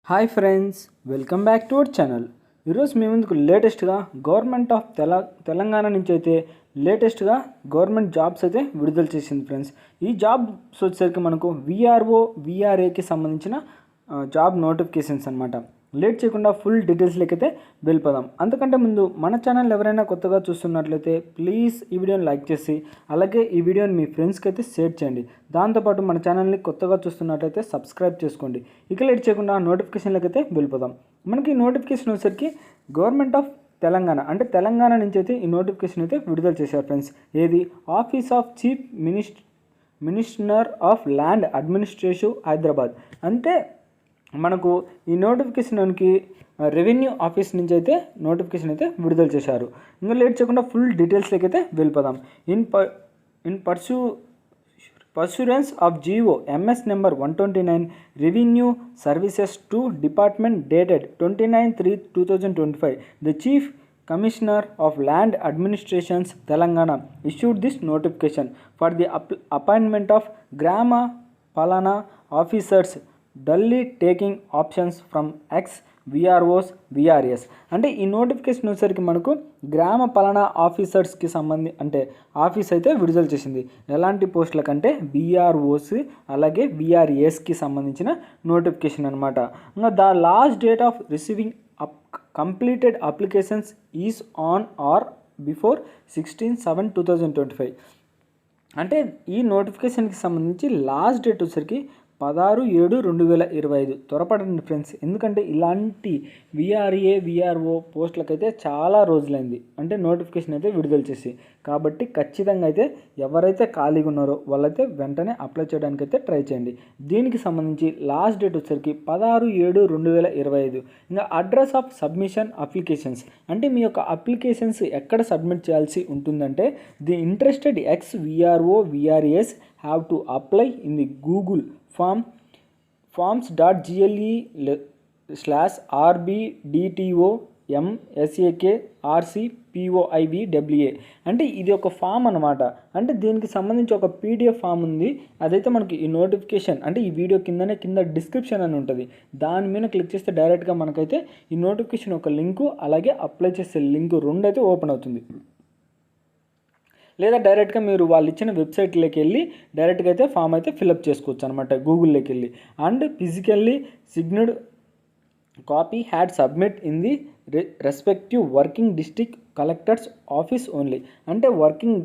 Hi friends, welcome back to our channel. ఈరోజు మీ ముందుకు లేటెస్ట్గా గవర్నమెంట్ ఆఫ్ తెలంగాణ నుంచి అయితే లేటెస్ట్గా గవర్నమెంట్ జాబ్స్ అయితే విడుదల చేసింది ఫ్రెండ్స్. ఈ జాబ్స్ వచ్చేసరికి మనకు విఆర్ఓ విఆర్ఏకి సంబంధించిన జాబ్ నోటిఫికేషన్స్ అనమాట. లేట్ చేయకుండా ఫుల్ డీటెయిల్స్లోకి అయితే వెళ్ళిపోదాం. అంతకంటే ముందు మన ఛానల్ ఎవరైనా కొత్తగా చూస్తున్నట్లయితే ప్లీజ్ ఈ వీడియోని లైక్ చేసి అలాగే ఈ వీడియోని మీ ఫ్రెండ్స్కి అయితే షేర్ చేయండి. దాంతోపాటు మన ఛానల్ని కొత్తగా చూస్తున్నట్లయితే సబ్స్క్రైబ్ చేసుకోండి. ఇక లేట్ చేయకుండా నోటిఫికేషన్లోకి అయితే వెళ్ళిపోదాం. మనకి నోటిఫికేషన్ వచ్చేసరికి గవర్నమెంట్ ఆఫ్ తెలంగాణ అంటే తెలంగాణ నుంచి అయితే ఈ నోటిఫికేషన్ అయితే విడుదల చేశారు ఫ్రెండ్స్. ఏది office of chief minister of land administrative Hyderabad. అంటే మనకు ఈ నోటిఫికేషన్కి రెవెన్యూ ఆఫీస్ నుంచి అయితే నోటిఫికేషన్ అయితే విడుదల చేశారు. ఇంకా లేట్ చేయకుండా ఫుల్ డీటెయిల్స్లోకి అయితే వెళ్ళిపోదాం. In pursuance of GO MS number 129 revenue services to department dated 29/3/2025 the chief commissioner of land administrations Telangana issued this notification for the appointment of Grama Palana officers duly taking options from ex VROs VRs. అంటే ఈ notification వచ్చేసరికి మనకు గ్రామ పాలనా ఆఫీసర్స్కి అంటే office అయితే విడుదల చేసింది. ఎలాంటి పోస్టుల కంటే విఆర్ఓస్ అలాగే విఆర్ఎస్కి సంబంధించిన నోటిఫికేషన్ అనమాట. ఇంకా the last date of receiving completed applications is on are before 16/7/2025. అంటే ఈ నోటిఫికేషన్కి సంబంధించి లాస్ట్ డేట్ వచ్చేసరికి 16/7/2025. త్వరపడండి ఫ్రెండ్స్, ఎందుకంటే ఇలాంటి విఆర్ఏ విఆర్ఓ పోస్టులకైతే చాలా రోజులైంది అంటే నోటిఫికేషన్ అయితే విడుదల చేసి. కాబట్టి ఖచ్చితంగా అయితే ఎవరైతే ఖాళీగా ఉన్నారో వాళ్ళైతే వెంటనే అప్లై చేయడానికి అయితే ట్రై చేయండి. దీనికి సంబంధించి లాస్ట్ డేట్ వచ్చేసరికి 16/7/2025. ఇంకా అడ్రస్ ఆఫ్ సబ్మిషన్ అప్లికేషన్స్ అంటే మీ యొక్క అప్లికేషన్స్ ఎక్కడ సబ్మిట్ చేయాల్సి ఉంటుందంటే the interested X VRO VRS have to apply in the Google forms.gle/rbdto/msak/rcpoivwa. అంటే ఇది ఒక ఫామ్ అనమాట. అంటే దీనికి సంబంధించి ఒక పీడిఎఫ్ ఫామ్ ఉంది. అదైతే మనకి ఈ నోటిఫికేషన్ అంటే ఈ వీడియో కింద డిస్క్రిప్షన్ అని ఉంటుంది. దాని మీద క్లిక్ చేస్తే డైరెక్ట్గా మనకైతే ఈ నోటిఫికేషన్ ఒక లింకు అలాగే అప్లై చేసే లింకు రెండు అయితే ఓపెన్ అవుతుంది. లేదా డైరెక్ట్గా మీరు వాళ్ళు ఇచ్చిన వెబ్సైట్లోకి వెళ్ళి డైరెక్ట్గా అయితే ఫామ్ అయితే ఫిలప్ చేసుకోవచ్చు అనమాట గూగుల్లోకి వెళ్ళి. And physically signed copy had submit in the respective working district collectors office only. అంటే వర్కింగ్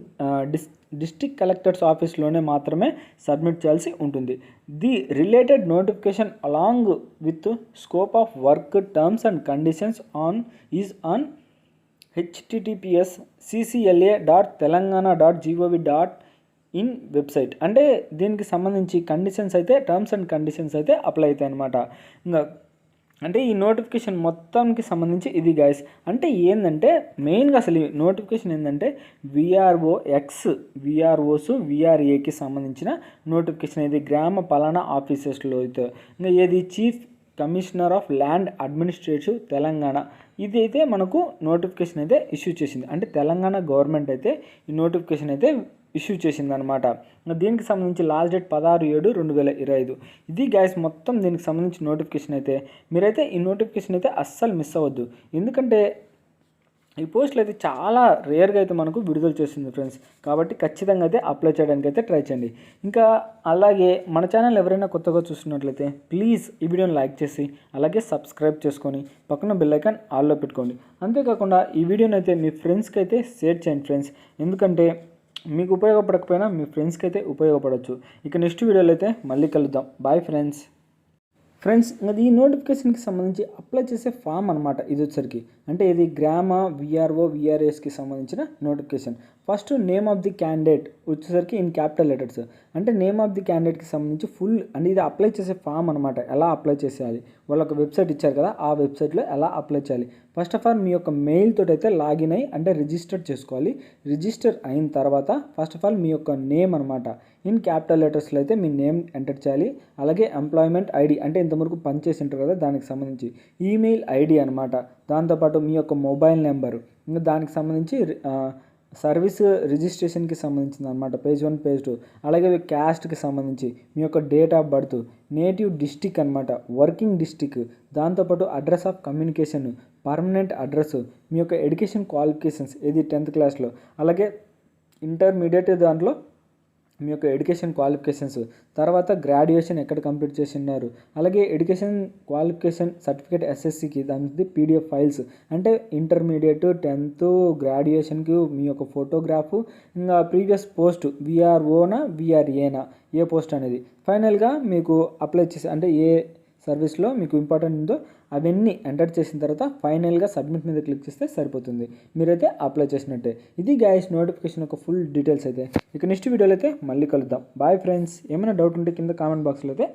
డిస్ట్రిక్ట్ కలెక్టర్స్ ఆఫీస్లోనే మాత్రమే సబ్మిట్ చేయాల్సి ఉంటుంది. The related notification along with scope of work terms and conditions is on https://ccla.telangana.gov.in website. అంటే దీనికి సంబంధించి conditions అయితే terms and conditions అయితే అప్లై అవుతాయి అనమాట. ఇంకా అంటే ఈ నోటిఫికేషన్ మొత్తానికి సంబంధించి ఇది గైస్. అంటే ఏంటంటే మెయిన్గా అసలు ఈ నోటిఫికేషన్ ఏంటంటే విఆర్ఓ ఎక్స్ విఆర్ఓస్ విఆర్ఏకి సంబంధించిన నోటిఫికేషన్ ఇది గ్రామ పాలనా ఆఫీసర్స్లో అయితే. ఇంకా ఏది chief commissioner of land administrative Telangana ఇది అయితే మనకు నోటిఫికేషన్ అయితే ఇష్యూ చేసింది. అంటే తెలంగాణ గవర్నమెంట్ అయితే ఈ నోటిఫికేషన్ అయితే ఇష్యూ చేసింది అనమాట. దీనికి సంబంధించి లాస్ట్ డేట్ 16/7/2025. ఇది గైస్ మొత్తం దీనికి సంబంధించి నోటిఫికేషన్ అయితే. మీరైతే ఈ నోటిఫికేషన్ అయితే అస్సలు మిస్ అవ్వద్దు. ఎందుకంటే ఈ పోస్టులు అయితే చాలా రేర్గా అయితే మనకు విడుదల చేస్తుంది ఫ్రెండ్స్. కాబట్టి ఖచ్చితంగా అయితే అప్లై చేయడానికి అయితే ట్రై చేయండి. ఇంకా అలాగే మన ఛానల్ ఎవరైనా కొత్తగా చూస్తున్నట్లయితే ప్లీజ్ ఈ వీడియోని లైక్ చేసి అలాగే సబ్స్క్రైబ్ చేసుకొని పక్కన బెల్ ఐకాన్ ఆల్లో పెట్టుకోండి. అంతేకాకుండా ఈ వీడియోని అయితే మీ ఫ్రెండ్స్కి అయితే షేర్ చేయండి ఫ్రెండ్స్. ఎందుకంటే మీకు ఉపయోగపడకపోయినా మీ ఫ్రెండ్స్కి అయితే ఉపయోగపడవచ్చు. ఇక నెక్స్ట్ వీడియోలో అయితే మళ్ళీ కలుద్దాం. Bye friends. అది ఈ నోటిఫికేషన్కి సంబంధించి అప్లై చేసే ఫామ్ అనమాట ఇది వచ్చరికి. అంటే ఇది గ్రామ విఆర్ఓ విఆర్ఎస్కి సంబంధించిన notification. First name of the candidate వచ్చేసరికి ఇన్ క్యాపిటల్ లెటర్స్. అంటే నేమ్ ఆఫ్ ది క్యాండిడేట్కి సంబంధించి ఫుల్ అంటే ఇది అప్లై చేసే ఫామ్ అనమాట. ఎలా అప్లై చేసేయాలి వాళ్ళొక వెబ్సైట్ ఇచ్చారు కదా, ఆ వెబ్సైట్లో ఎలా అప్లై చేయాలి. ఫస్ట్ ఆఫ్ ఆల్ మీ యొక్క మెయిల్ తోటి అయితే లాగిన్ అయ్యి అంటే రిజిస్టర్ చేసుకోవాలి. రిజిస్టర్ అయిన తర్వాత ఫస్ట్ ఆఫ్ ఆల్ మీ యొక్క నేమ్ అనమాట ఇన్ క్యాపిటల్ లెటర్స్లో అయితే మీ నేమ్ ఎంటర్ చేయాలి. అలాగే ఎంప్లాయ్మెంట్ ఐడి అంటే ఇంతవరకు పనిచేసి ఉంటారు కదా దానికి సంబంధించి ఈమెయిల్ ఐడి అనమాట. దాంతోపాటు మీ యొక్క మొబైల్ నెంబరు ఇంకా దానికి సంబంధించి సర్వీస్ రిజిస్ట్రేషన్కి సంబంధించింది అనమాట, పేజ్ 1 పేజ్ 2. అలాగే క్యాస్ట్కి సంబంధించి మీ యొక్క date of birth, native district అనమాట, వర్కింగ్ డిస్టిక్, దాంతోపాటు address of communication, permanent address, మీ యొక్క ఎడ్యుకేషన్ క్వాలిఫికేషన్స్ ఇది 10th క్లాస్లో, అలాగే ఇంటర్మీడియట్ దాంట్లో మీ యొక్క ఎడ్యుకేషన్ క్వాలిఫికేషన్స్, తర్వాత గ్రాడ్యుయేషన్ ఎక్కడ కంప్లీట్ చేసి ఉన్నారు, అలాగే ఎడ్యుకేషన్ క్వాలిఫికేషన్ సర్టిఫికేట్ ఎస్ఎస్సికి దానికి పీడిఎఫ్ ఫైల్స్, అంటే ఇంటర్మీడియట్ 10th గ్రాడ్యుయేషన్కి మీ యొక్క ఫోటోగ్రాఫు, ఇంకా ప్రీవియస్ పోస్ట్ విఆర్ఓనా విఆర్ఏనా ఏ పోస్ట్ అనేది, ఫైనల్గా మీకు అప్లై చేసి అంటే ఏ సర్వీస్లో మీకు ఇంపార్టెంట్ ఉందో అవన్నీ ఎంటర్ చేసిన తర్వాత ఫైనల్గా సబ్మిట్ మీద క్లిక్ చేస్తే సరిపోతుంది, మీరైతే అప్లై చేసినట్టే. ఇది గైస్ నోటిఫికేషన్ యొక్క ఫుల్ డీటెయిల్స్ అయితే. ఇక నెక్స్ట్ వీడియోలో అయితే మళ్ళీ కలుద్దాం. Bye friends. ఏమైనా డౌట్ ఉంటే కింద కామెంట్ బాక్స్లో అయితే